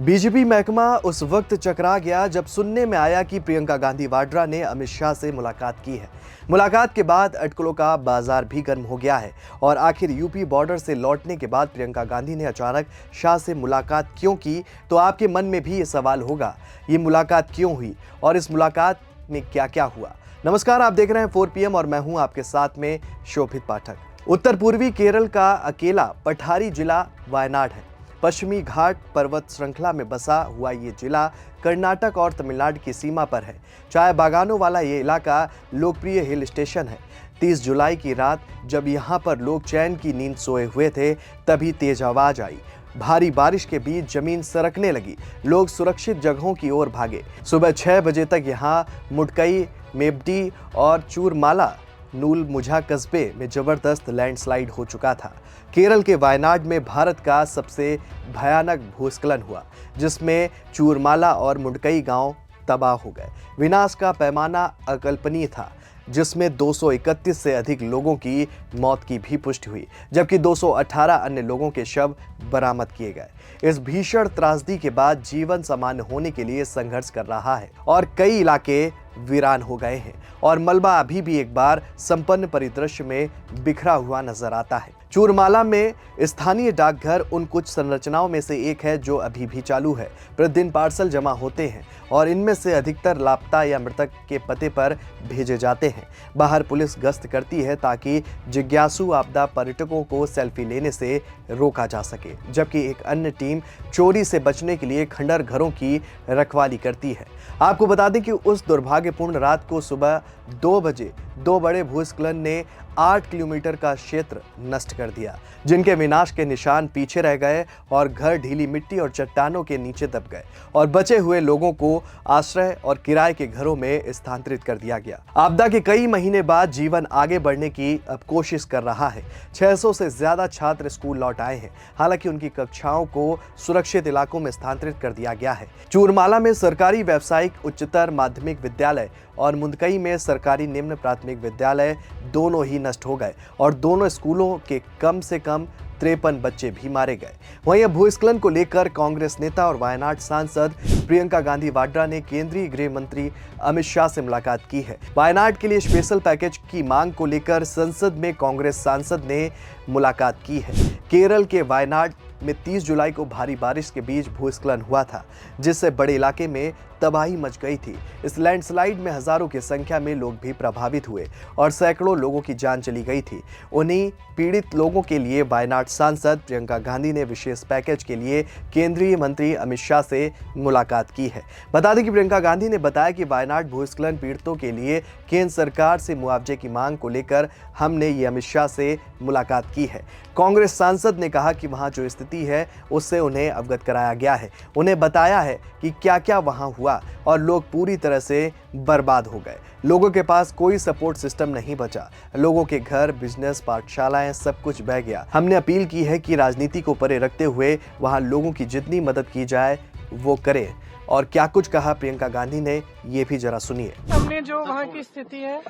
BJP महकमा उस वक्त चकरा गया जब सुनने में आया कि प्रियंका गांधी वाड्रा ने अमित शाह से मुलाकात की है। मुलाकात के बाद अटकलों का बाजार भी गर्म हो गया है और आखिर यूपी बॉर्डर से लौटने के बाद प्रियंका गांधी ने अचानक शाह से मुलाकात क्यों की, तो आपके मन में भी ये सवाल होगा, ये मुलाकात क्यों हुई और इस मुलाकात में क्या क्या हुआ। नमस्कार, आप देख रहे हैं 4 PM और मैं हूं आपके साथ में शोभित पाठक। उत्तर पूर्वी केरल का अकेला पठारी जिला वायनाड है। पश्चिमी घाट पर्वत श्रृंखला में बसा हुआ ये जिला कर्नाटक और तमिलनाडु की सीमा पर है। चाय बागानों वाला ये इलाका लोकप्रिय हिल स्टेशन है। 30 जुलाई की रात जब यहाँ पर लोग चैन की नींद सोए हुए थे, तभी तेज आवाज आई। भारी बारिश के बीच जमीन सरकने लगी। लोग सुरक्षित जगहों की ओर भागे। सुबह 6 बजे तक यहाँ मुडकई, मेबडी और चूरमाला नूल मुझा कस्बे में जबरदस्त लैंडस्लाइड हो चुका था। केरल के वायनाड में भारत का सबसे भयानक भूस्खलन हुआ, जिसमें चूरमाला और मुडकई गांव तबाह हो गए। विनाश का पैमाना अकल्पनीय था, जिसमें 231 से अधिक लोगों की मौत की भी पुष्टि हुई, जबकि 218 अन्य लोगों के शव बरामद किए गए। इस भीषण त्रासदी के बाद जीवन सामान्य होने के लिए संघर्ष कर रहा है और कई इलाके वीरान हो गए हैं और मलबा अभी भी एक बार संपन्न परिदृश्य में बिखरा हुआ नजर आता है। चूरमाला में स्थानीय डाकघर उन कुछ संरचनाओं में से एक है जो अभी भी चालू है। प्रतिदिन पार्सल जमा होते हैं और इनमें से अधिकतर लापता या मृतक के पते पर भेजे जाते हैं। बाहर पुलिस गश्त करती है ताकि जिज्ञासु आपदा पर्यटकों को सेल्फी लेने से रोका जा सके, जबकि एक अन्य टीम चोरी से बचने के लिए खंडर घरों की रखवाली करती है। आपको बता दें कि उस दुर्भाग्यपूर्ण रात को सुबह 2 बजे 2 बड़े भूस्खलन ने 8 किलोमीटर का क्षेत्र नष्ट कर दिया, जिनके विनाश के निशान पीछे रह गए और घर ढीली मिट्टी और चट्टानों के नीचे दब गए और बचे हुए लोगों को आश्रय और किराए के घरों में स्थानांतरित कर दिया गया। आपदा के कई महीने बाद जीवन आगे बढ़ने की अब कोशिश कर रहा है। 600 से ज्यादा छात्र स्कूल लौट आए हैं, हालांकि उनकी कक्षाओं को सुरक्षित इलाकों में स्थानांतरित कर दिया गया है। चूरमाला में सरकारी व्यावसायिक उच्चतर माध्यमिक विद्यालय और मुंदकई में सरकारी निम्न प्राथमिक विद्यालय दोनों ही नष्ट हो गए और दोनों स्कूलों के कम से कम 53 बच्चे भी मारे गए। वहीं भूस्खलन को लेकर कांग्रेस नेता और वायनाड सांसद प्रियंका गांधी वाड्रा ने केंद्रीय गृह मंत्री अमित शाह से मुलाकात की है। वायनाड के लिए स्पेशल पैकेज की मांग को लेकर संसद में कांग्रेस सांसद ने मुलाकात की है। केरल के वायनाड में 30 जुलाई को भारी बारिश के बीच भूस्खलन हुआ था, जिससे बड़े इलाके में तबाही मच गई थी। इस लैंडस्लाइड में हजारों की संख्या में लोग भी प्रभावित हुए और सैकड़ों लोगों की जान चली गई थी। उन्हीं पीड़ित लोगों के लिए वायनाड सांसद प्रियंका गांधी ने विशेष पैकेज के लिए केंद्रीय मंत्री अमित शाह से मुलाकात की है। बता दें कि प्रियंका गांधी ने बताया कि वायनाड भूस्खलन पीड़ितों के लिए केंद्र सरकार से मुआवजे की मांग को लेकर हमने ये अमित शाह से मुलाकात की है। कांग्रेस सांसद ने कहा कि वहां जो स्थिति है उससे उन्हें अवगत कराया गया है। उन्हें बताया है कि क्या क्या वहां हुआ और लोग पूरी तरह से बर्बाद हो गए। लोगों के पास कोई सपोर्ट सिस्टम नहीं बचा। लोगों के घर, बिजनेस, पाठशालाएं सब कुछ बह गया। हमने अपील की है कि राजनीति को परे रखते हुए वहां लोगों की जितनी मदद की जाए वो करें। और क्या कुछ कहा प्रियंका गांधी ने, ये भी जरा सुनिए। हमने जो वहाँ की स्थिति है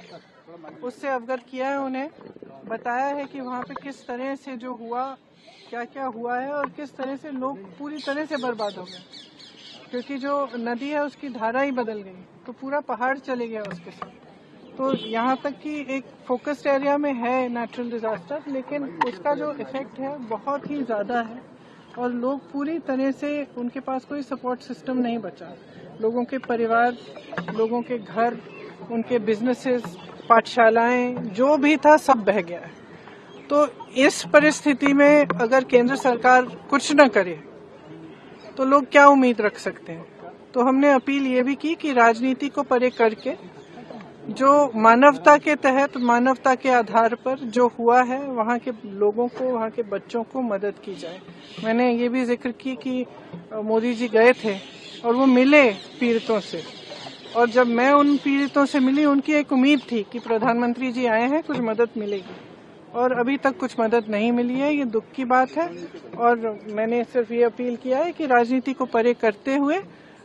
उससे अवगत किया है, उन्हें बताया है कि वहाँ पे किस तरह से जो हुआ, क्या क्या हुआ है और किस तरह से लोग पूरी तरह से बर्बाद हो गए, क्योंकि जो नदी है उसकी धारा ही बदल गई, तो पूरा पहाड़ चले गया उसके साथ। तो यहाँ तक कि एक फोकस्ड एरिया में है नेचुरल डिजास्टर, लेकिन उसका जो इफेक्ट है बहुत ही ज़्यादा है और लोग पूरी तरह से, उनके पास कोई सपोर्ट सिस्टम नहीं बचा। लोगों के परिवार, लोगों के घर, उनके बिजनेसेस, पाठशालाएं, जो भी था सब बह गया है। तो इस परिस्थिति में अगर केंद्र सरकार कुछ न करे तो लोग क्या उम्मीद रख सकते हैं। तो हमने अपील ये भी की कि राजनीति को परे करके जो मानवता के तहत, मानवता के आधार पर जो हुआ है, वहाँ के लोगों को, वहाँ के बच्चों को मदद की जाए। मैंने ये भी जिक्र की कि मोदी जी गए थे और वो मिले पीड़ितों से, और जब मैं उन पीड़ितों से मिली, उनकी एक उम्मीद थी कि प्रधानमंत्री जी आए हैं, कुछ मदद मिलेगी, और अभी तक कुछ मदद नहीं मिली है। ये दुख की बात है और मैंने सिर्फ ये अपील किया है कि राजनीति को परे करते हुए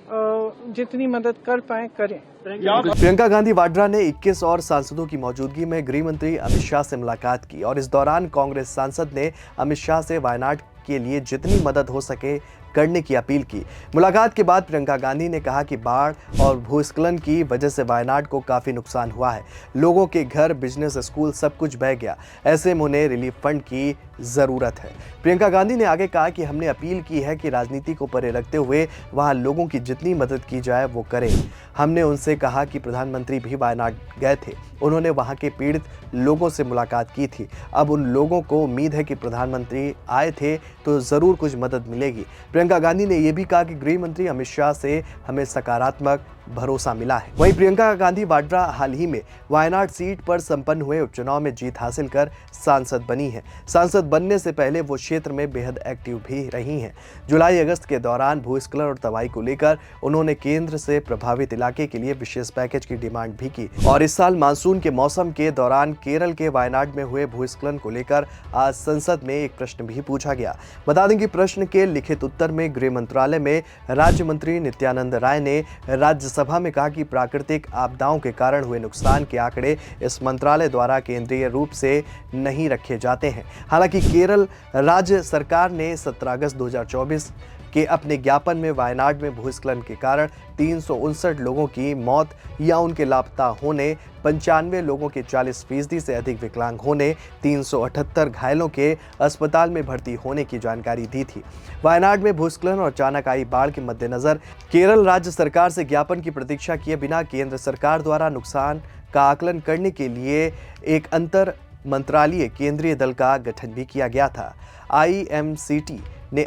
जितनी मदद कर पाए करें। प्रियंका गांधी वाड्रा ने 21 और सांसदों की मौजूदगी में गृह मंत्री अमित शाह से मुलाकात की और इस दौरान कांग्रेस सांसद ने अमित शाह से वायनाड के लिए जितनी मदद हो सके करने की अपील की। मुलाकात के बाद प्रियंका गांधी ने कहा कि बाढ़ और भूस्खलन की वजह से वायनाड को काफी नुकसान हुआ है। लोगों के घर, बिजनेस, स्कूल सब कुछ बह गया। ऐसे में उन्हें रिलीफ फंड की जरूरत है। प्रियंका गांधी ने आगे कहा कि हमने अपील की है कि राजनीति को परे रखते हुए वहां लोगों की जितनी मदद की जाए वो करें। हमने उनसे कहा कि प्रधानमंत्री भी वायनाड गए थे, उन्होंने वहां के पीड़ित लोगों से मुलाकात की थी। अब उन लोगों को उम्मीद है कि प्रधानमंत्री आए थे तो जरूर कुछ मदद मिलेगी। प्रियंका गांधी ने यह भी कहा कि गृह मंत्री अमित शाह से हमें सकारात्मक भरोसा मिला है। वहीं प्रियंका गांधी वाड्रा हाल ही में वायनाड सीट पर संपन्न हुए उपचुनाव में जीत हासिल कर सांसद बनी है। सांसद बनने से पहले वो क्षेत्र में बेहद एक्टिव भी रही हैं। जुलाई अगस्त के दौरान भूस्खलन और तबाही को लेकर उन्होंने केंद्र से प्रभावित इलाके के लिए विशेष पैकेज की डिमांड भी की। और इस साल मानसून के मौसम के दौरान केरल के वायनाड में हुए भूस्खलन को लेकर आज संसद में एक प्रश्न भी पूछा गया। बता दें कि प्रश्न के लिखित उत्तर में गृह मंत्रालय में राज्य मंत्री नित्यानंद राय ने राज्यसभा में कहा कि प्राकृतिक आपदाओं के कारण हुए नुकसान के आंकड़े इस मंत्रालय द्वारा केंद्रीय रूप से नहीं रखे जाते हैं। हालांकि केरल राज्य सरकार ने 17 अगस्त 2024 के अपने ज्ञापन में वायनाड में भूस्खलन के कारण 359 लोगों की मौत या उनके लापता होने, 95 लोगों के 40% से अधिक विकलांग होने, 378 घायलों के अस्पताल में भर्ती होने की जानकारी दी थी। वायनाड में भूस्खलन और अचानक आई बाढ़ के मद्देनजर केरल राज्य सरकार से ज्ञापन की प्रतीक्षा किए बिना केंद्र सरकार द्वारा नुकसान का आकलन करने के लिए एक अंतर मंत्रालयीय केंद्रीय दल का गठन भी किया गया था। IMCT ने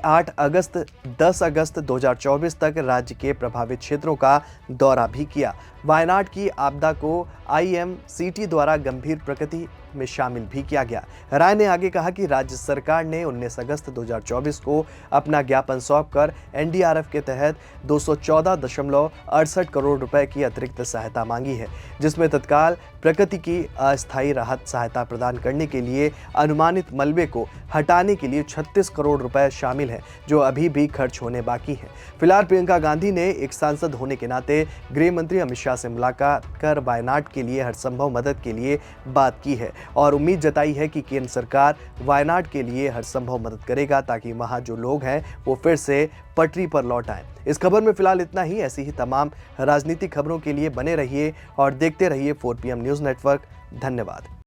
10 अगस्त 2024 तक राज्य के प्रभावित क्षेत्रों का दौरा भी किया। वायनाड की आपदा को IMCT द्वारा गंभीर प्रकृति में शामिल भी किया गया। राय ने आगे कहा कि राज्य सरकार ने 19 अगस्त 2024 को अपना ज्ञापन सौंपकर NDRF के तहत 214.68 करोड़ रुपए की अतिरिक्त सहायता मांगी है, जिसमें तत्काल प्रकृति की अस्थायी राहत सहायता प्रदान करने के लिए अनुमानित मलबे को हटाने के लिए 36 करोड़ रुपए शामिल है, जो अभी भी खर्च होने बाकी है। फिलहाल प्रियंका गांधी ने एक सांसद होने के नाते गृह मंत्री अमित शाह से मुलाकात कर वायनाड के लिए हर संभव मदद के लिए बात की है और उम्मीद जताई है कि केंद्र सरकार वायनाड के लिए हर संभव मदद करेगा ताकि वहां जो लोग हैं वो फिर से पटरी पर लौट आएं। इस खबर में फिलहाल इतना ही। ऐसी ही तमाम राजनीतिक खबरों के लिए बने रहिए और देखते रहिए 4PM न्यूज़ नेटवर्क। धन्यवाद।